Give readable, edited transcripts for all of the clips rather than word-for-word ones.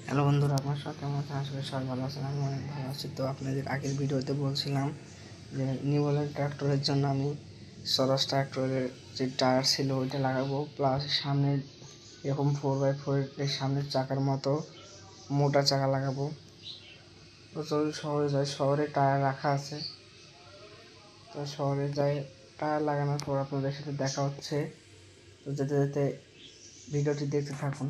Hello বন্ধুরা, আপনার সাথে কেমন আছেন? আসলে সবাই ভালো আছেন, আমি অনেক ভালো আছি। তো আপনাদের আগের ভিডিওতে বলছিলাম যে নিউবলের ট্র্যাক্টরের জন্য আমি স্বরাজ ট্র্যাক্টরের যে টায়ার ছিল ওইটা লাগাবো, প্লাস সামনে এরকম 4x4 এর সামনের চাকার মতো মোটা চাকা লাগাবো। তো চলুন শহরে যাই, শহরে টায়ার রাখা আছে। তো শহরে যাই, টায়ার লাগানোর পর আপনাদের সাথে দেখা হচ্ছে। তো যেতে যেতে ভিডিওটি দেখতে থাকুন।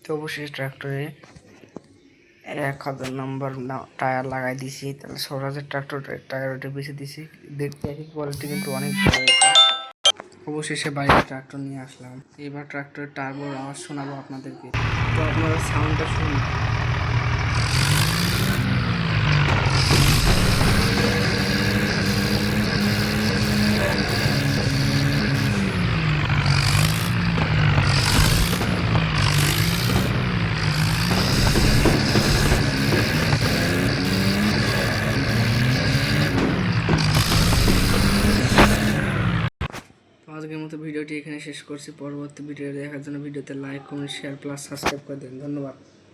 তো অবশ্যই ট্র্যাক্টরে 1000 নম্বর টায়ার লাগাই দিছি। তাহলে স্বরাজের ট্র্যাক্টরের টায়ার ওটা বেছে দিছি, দেখতে একই কোয়ালিটি কিন্তু অনেক ভালো। অবশেষে বাড়িতে ট্রাক্টর নিয়ে আসলাম। এবার ট্রাক্টরের টার্বোর আওয়াজ শোনাবো আপনাদেরকে। তো আপনারা সাউন্ডটা শুনুন। আজকের মতো ভিডিওটি এখানে শেষ করছি। পরবর্তী ভিডিও দেখার জন্য ভিডিওতে like, comment, share plus subscribe করে দেন। ধন্যবাদ।